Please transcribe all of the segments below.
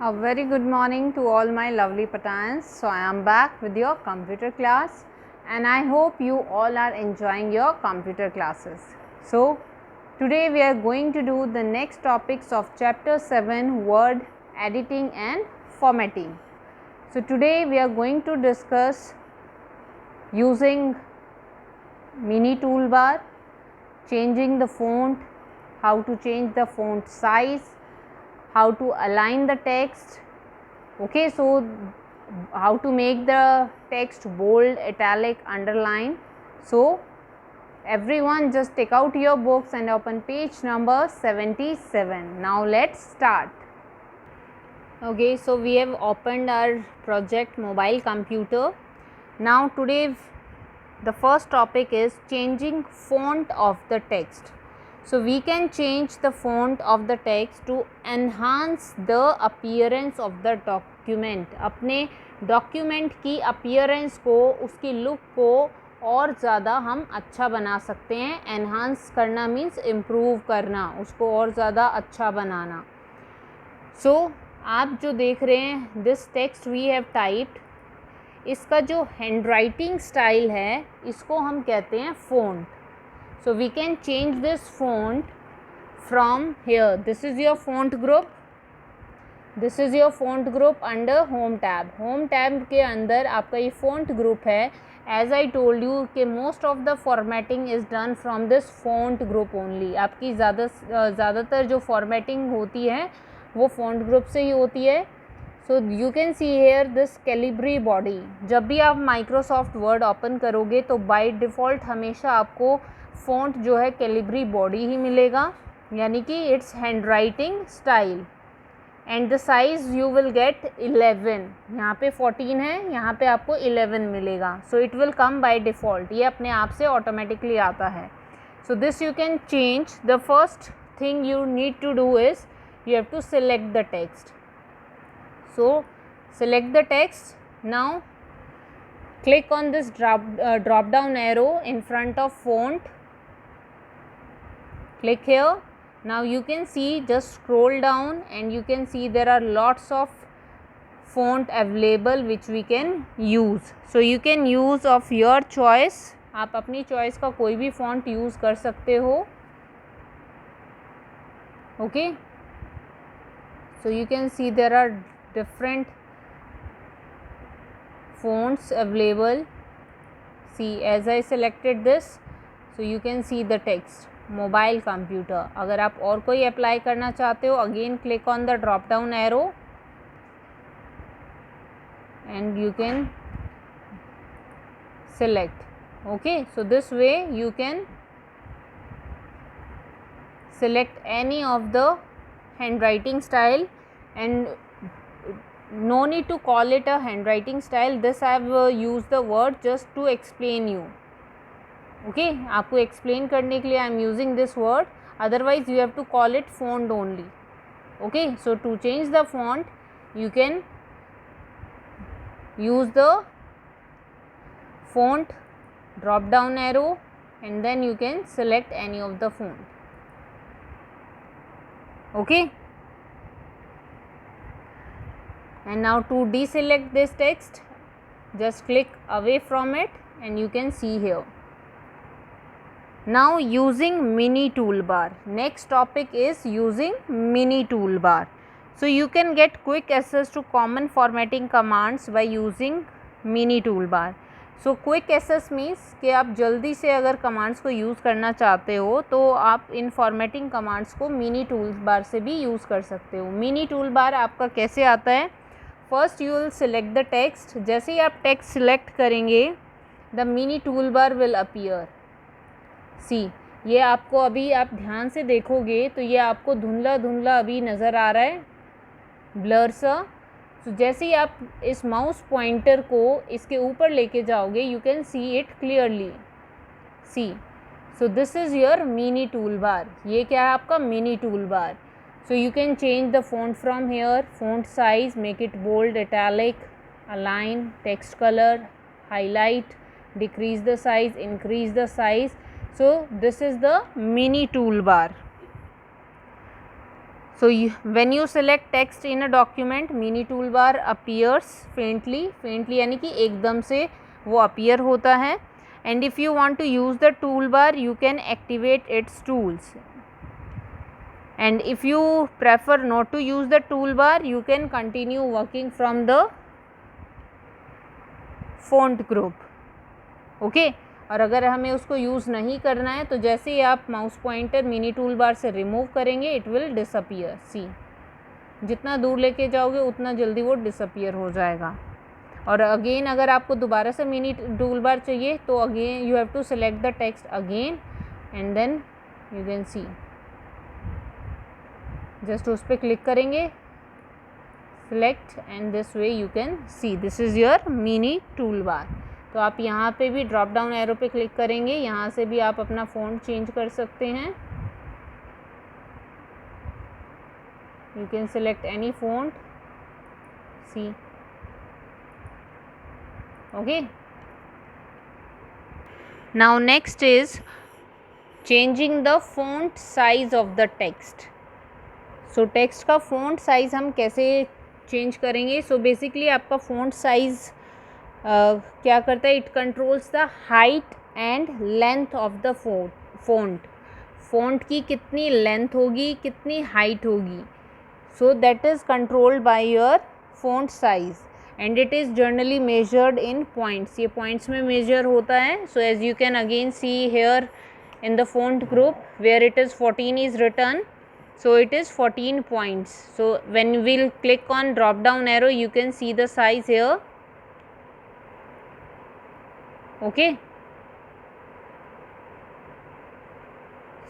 A very good morning to all my lovely Patans. So I am back with your computer class and I hope you all are enjoying your computer classes. So today we are going to do the next topics of chapter 7, word editing and formatting. So today we are going to discuss using mini toolbar, changing the font, how to change the font size, how to align the text. Okay, so how to make the text bold, italic, underline. So everyone just take out your books and open page number 77. Now let's start. Okay, so we have opened our project mobile computer. Now today the first topic is changing font of the text. So we can change the font of the text to enhance the appearance of the document. अपने document की appearance को, उसकी look को और ज़्यादा हम अच्छा बना सकते हैं. एनहांस करना मीन्स इम्प्रूव करना, उसको और ज़्यादा अच्छा बनाना. सो आप जो देख रहे हैं this text we have typed, इसका जो हैंड राइटिंग स्टाइल है इसको हम कहते हैं font. So we can change this font from here. This is your font group. This is your font group under home tab. Home tab के अंदर आपका ये फ़ॉन्ट ग्रुप है. एज आई टोल्ड यू कि most of the formatting is done from this font group only. आपकी ज़्यादातर जो formatting होती है वो फ़ॉन्ट ग्रुप से ही होती है. So you can see here this Calibri body. जब भी आप माइक्रोसॉफ्ट वर्ड ओपन करोगे तो बाय डिफ़ॉल्ट हमेशा आपको फ़ॉन्ट जो है कैलिब्री बॉडी ही मिलेगा, यानी कि it's hand writing style. And the size you will get 11. यहाँ पे 14 है, यहाँ पे आपको 11 मिलेगा. So it will come by default. ये अपने आप से ऑटोमेटिकली आता है. So this you can change. The first thing you need to do is you have to select the text. So select the text. Now click on this drop down arrow in front of font. Click here. Now you can see, just scroll down and you can see there are lots of font available which we can use. So you can use of your choice. आप अपनी choice का कोई भी font use कर सकते हो. Okay. So you can see there are different fonts available. See, as I selected this, so you can see the text mobile computer. अगर आप और कोई अप्लाई करना चाहते हो, again click on the drop down arrow and you can select. Okay, so this way you can select any of the handwriting style, and no need to call it a handwriting style. This I have used the word just to explain you. Okay, आपको explain करने के लिए I am using this word. Otherwise you have to call it font only. Okay, so to change the font you can use the font drop down arrow and then you can select any of the font. Okay, and now to deselect this text, just click away from it and you can see here. Now using mini toolbar. Next topic is using mini toolbar. So you can get quick access to common formatting commands by using mini toolbar. So quick access means कि आप जल्दी से अगर commands को use करना चाहते हो तो आप इन फॉर्मेटिंग कमांड्स को मिनी टूल बार से भी यूज़ कर सकते हो. मिनी टूल बार आपका कैसे आता है? First you will select the text. जैसे ही आप टेक्स्ट सिलेक्ट करेंगे the mini tool bar will appear. See, ये आपको अभी आप ध्यान से देखोगे तो ये आपको धुंधला धुंधला अभी नज़र आ रहा है, ब्लर सा. तो जैसे ही आप इस माउस पॉइंटर को इसके ऊपर लेके जाओगे you can see it clearly. See, so this is your mini tool bar. ये क्या है? आपका mini tool bar. So you can change the font from here. Font size, make it bold, italic, align, text colour, highlight, decrease the size, increase the size. So this is the mini tool bar. So when you select text in a document, mini toolbar appears faintly यानी कि एकदम से वो appear होता है. And if you want to use the toolbar, you can activate its tools. And if you prefer not to use the toolbar, you can continue working from the font group. Okay. और अगर हमें उसको use नहीं करना है तो जैसे ही आप mouse pointer mini tool bar से रिमूव करेंगे, इट विल डिसअपियर. सी, जितना दूर लेके जाओगे उतना जल्दी वो डिसअपियर हो जाएगा. और अगेन अगर आपको दोबारा से मिनी टूल बार चाहिए तो again you have to select the text again and then you can see. Just उस पर क्लिक करेंगे, select, and this way you can see this is your mini tool bar. तो आप यहाँ पे भी ड्रॉप डाउन एरो पे click करेंगे, यहाँ से भी आप अपना फ़ॉन्ट चेंज कर सकते हैं. You can select any font. See, okay. Now next is changing the font size of the text. So text का फ़ॉन्ट साइज़ हम कैसे चेंज करेंगे? सो बेसिकली आपका फ़ॉन्ट साइज़ क्या करता है? It controls the height and length of the font. Font की कितनी लेंथ होगी, कितनी हाइट होगी. So that is controlled by your font size and it is generally measured in points. ये पॉइंट्स में मेजर होता है. So as you can again see here in the font group where it is 14 is written, so it is 14 points. So when we'll click on drop down arrow, you can see the size here. Okay,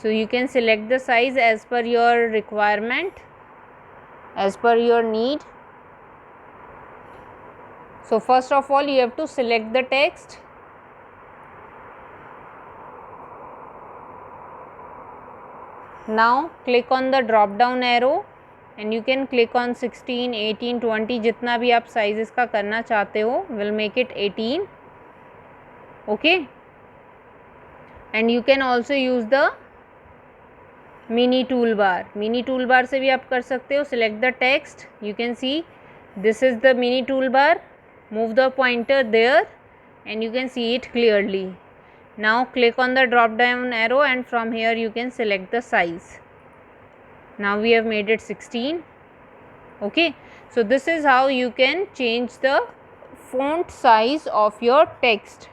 so you can select the size as per your requirement, as per your need. So first of all you have to select the text. Now click on the drop down arrow and you can click on 16, 18, 20 जितना भी आप size इसका करना चाहते हो. Will make it 18. Okay, and you can also use the mini toolbar. Mini toolbar से भी आप कर सकते हो. Select the text. You can see this is the mini toolbar. Move the pointer there and you can see it clearly. Now click on the drop down arrow and from here you can select the size. Now we have made it 16. Okay, so this is how you can change the font size of your text.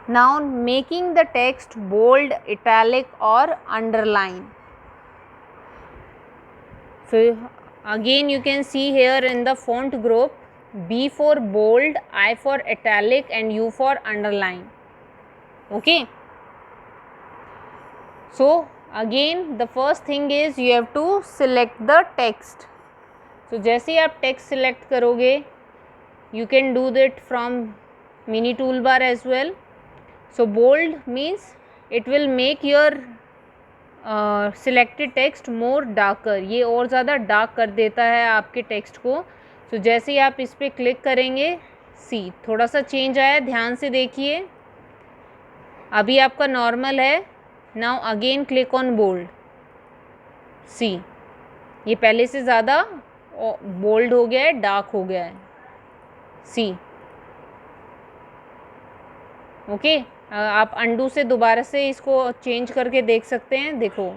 Now making the text bold, italic or underline. So again you can see here in the font group, B for bold, I for italic and U for underline. Okay, so again the first thing is you have to select the text. So जैसे ही आप text select करोगे, you can do that from mini toolbar as well. So bold means it will make your selected text more darker. ये और ज़्यादा dark कर देता है आपके टेक्स्ट को. सो जैसे ही आप इस पर क्लिक करेंगे, सी थोड़ा सा चेंज आया, ध्यान से देखिए. अभी आपका नॉर्मल है. Now again click on bold. See, ये पहले से ज़्यादा बोल्ड हो गया है, डार्क हो गया है. सी, ओके. आप अंडू से दोबारा से इसको चेंज करके देख सकते हैं. देखो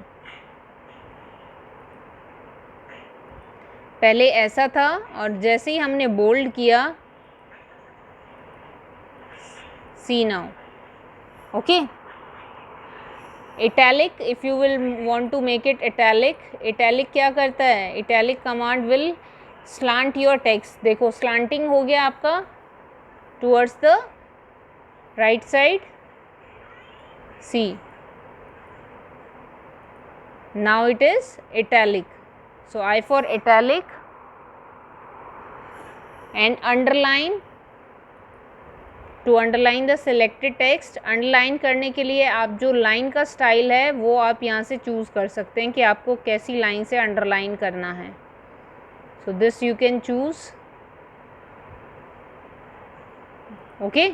पहले ऐसा था और जैसे ही हमने बोल्ड किया, see now. Okay, italic, if you will want to make it italic. Italic क्या करता है? Italic command will slant your text. देखो स्लांटिंग हो गया आपका towards the right side. See, now it is italic. So I for italic and underline. To underline the selected text, underline करने के लिए आप जो लाइन का स्टाइल है वो आप यहाँ से चूज़ कर सकते हैं कि आपको कैसी लाइन से अंडरलाइन करना है. So this you can choose. Okay.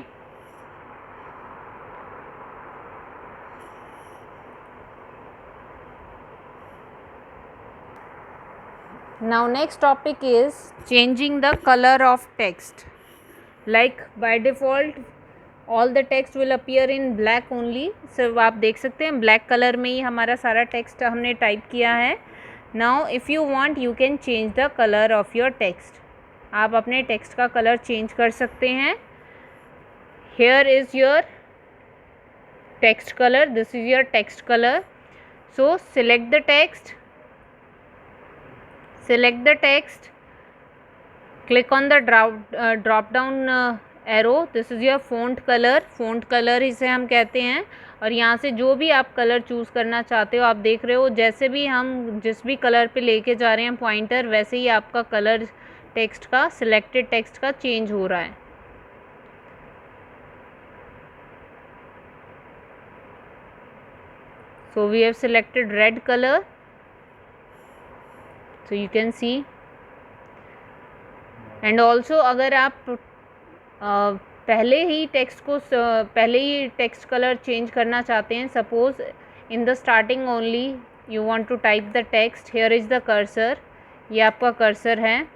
Now next topic is changing the color of text. Like by default all the text will appear in black only. सिर्फ आप देख सकते हैं ब्लैक कलर में ही हमारा सारा टेक्स्ट हमने टाइप किया है. Now if you want you can change the color of your text. आप अपने टेक्स्ट का कलर चेंज कर सकते हैं. Here is your text color. This is your text color. So select the text. Click on the drop down arrow. This is your font color इसे हम कहते हैं. और यहाँ से जो भी आप कलर चूज़ करना चाहते हो आप देख रहे हो जैसे भी हम जिस भी कलर पे लेके जा रहे हैं पॉइंटर वैसे ही आपका कलर टेक्स्ट का सिलेक्टेड टेक्स्ट का चेंज हो रहा है. So we have selected red color. So you can see. And also अगर आप पहले ही टेक्स्ट कलर चेंज करना चाहते हैं, suppose in the starting only you want to type the text. Here is the cursor. ये आपका कर्सर है.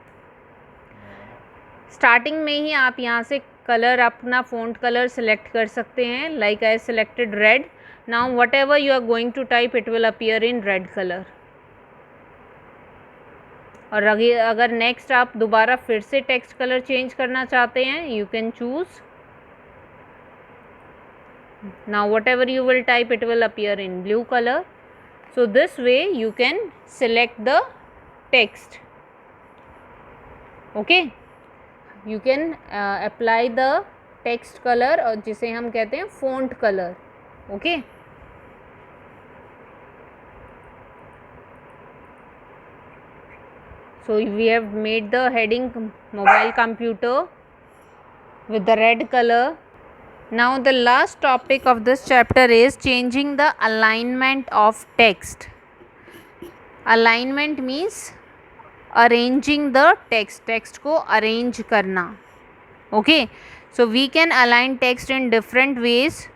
Starting में ही आप यहाँ से कलर अपना फ़ॉन्ट कलर सेलेक्ट कर सकते हैं. Like I selected red. Now whatever you are going to type it will appear in red colour. और अगर नेक्स्ट आप दोबारा फिर से टेक्स्ट कलर चेंज करना चाहते हैं you can choose. Now whatever you will type it will appear in blue colour. So this way you can select the text. Okay, you can apply the text colour और जिसे हम कहते हैं font colour. Okay, so we have made the heading mobile computer with the red color. Now the last topic of this chapter is changing the alignment of text. Alignment means arranging the text को arrange करना. Okay, so we can align text in different ways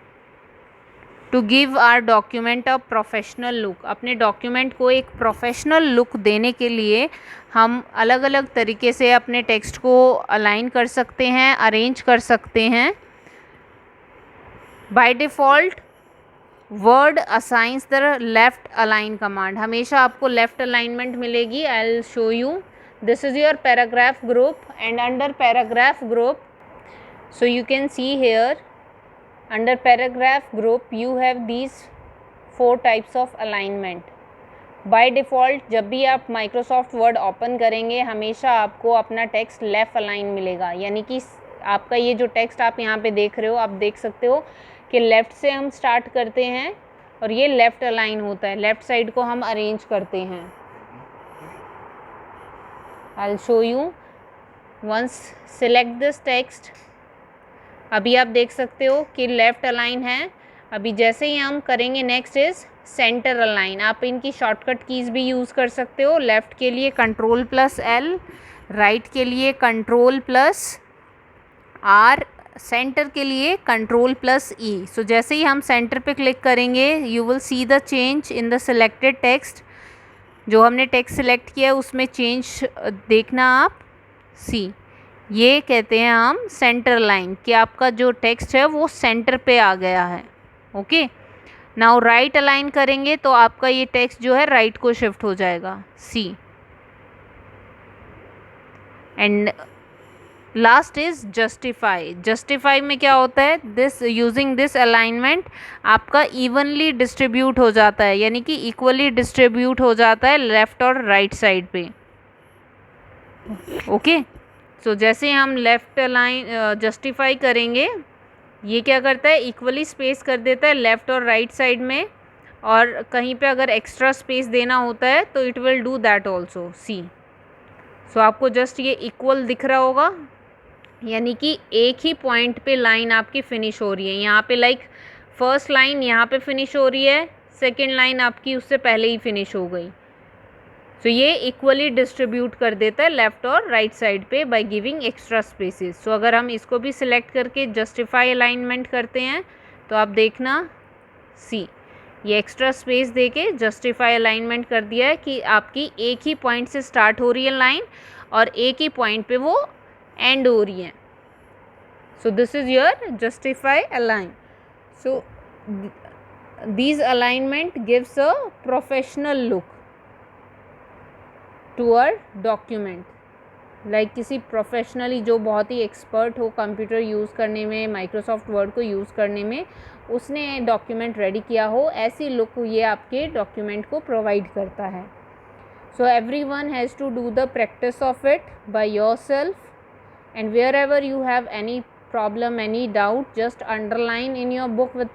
to give our document a professional look. अपने document को एक professional look देने के लिए हम अलग अलग तरीके से अपने टेक्स्ट को अलाइन कर सकते हैं, अरेंज कर सकते हैं. By default Word assigns the left align command. हमेशा आपको लेफ़्ट अलाइनमेंट मिलेगी. I will show you. This is your paragraph group and under paragraph group so you can see here under paragraph group you have these 4 types of alignment. by default जब भी आप Microsoft Word open करेंगे हमेशा आपको अपना text left align मिलेगा. यानी कि आपका ये जो टेक्स्ट आप यहाँ पे देख रहे हो आप देख सकते हो कि लेफ़्ट से हम स्टार्ट करते हैं और ये लेफ़्ट अलाइन होता है. लेफ़्ट साइड को हम अरेंज करते हैं. I will show you. Once select this text. अभी आप देख सकते हो कि लेफ़्ट अलाइन है. अभी जैसे ही हम करेंगे नेक्स्ट इज़ सेंटर अलाइन. आप इनकी शॉर्टकट कीज़ भी यूज़ कर सकते हो. लेफ़्ट के लिए Ctrl+L, राइट के लिए Ctrl+R, सेंटर के लिए Ctrl+E. सो जैसे ही हम सेंटर पे क्लिक करेंगे you will see the change in the selected text. जो हमने टेक्स्ट सिलेक्ट किया है उसमें चेंज देखना आप. सी, ये कहते हैं हम सेंटर लाइन कि आपका जो टेक्स्ट है वो सेंटर पे आ गया है. ओके, नाउ राइट अलाइन करेंगे तो आपका ये टेक्स्ट जो है राइट को शिफ्ट हो जाएगा. See, and last is justify. Justify में क्या होता है, दिस यूजिंग दिस अलाइनमेंट आपका इवनली डिस्ट्रीब्यूट हो जाता है. यानी कि इक्वली डिस्ट्रीब्यूट हो जाता है लेफ़्ट और राइट साइड पे. ओके, सो जैसे हम लेफ़्ट अलाइन जस्टिफाई करेंगे ये क्या करता है इक्वली स्पेस कर देता है लेफ़्ट और राइट साइड में. और कहीं पे अगर एक्स्ट्रा स्पेस देना होता है तो it will do that also. See, so आपको जस्ट ये इक्वल दिख रहा होगा. यानी कि एक ही पॉइंट पे लाइन आपकी फ़िनिश हो रही है. यहाँ पे लाइक फर्स्ट लाइन यहाँ पे फ़िनिश हो रही है, सेकेंड लाइन आपकी उससे पहले ही फ़िनिश हो गई. सो ये इक्वली डिस्ट्रीब्यूट कर देता है लेफ़्ट और राइट साइड पे बाय गिविंग एक्स्ट्रा स्पेसेस. सो अगर हम इसको भी सिलेक्ट करके जस्टिफाई अलाइनमेंट करते हैं तो आप देखना. सी, ये एक्स्ट्रा स्पेस देके जस्टिफाई अलाइनमेंट कर दिया है कि आपकी एक ही पॉइंट से स्टार्ट हो रही है लाइन और एक ही पॉइंट पे वो एंड हो रही है. So this is your justify align. So these alignment gives a professional look to a document. Like किसी प्रोफेशनली जो बहुत ही एक्सपर्ट हो कंप्यूटर यूज़ करने में, माइक्रोसॉफ्ट वर्ड को यूज़ करने में, उसने डॉक्यूमेंट रेडी किया हो, ऐसी लुक ये आपके डॉक्यूमेंट को प्रोवाइड करता है. So everyone has to do the practice of it by yourself, and wherever you have any problem, any doubt, just underline in your book with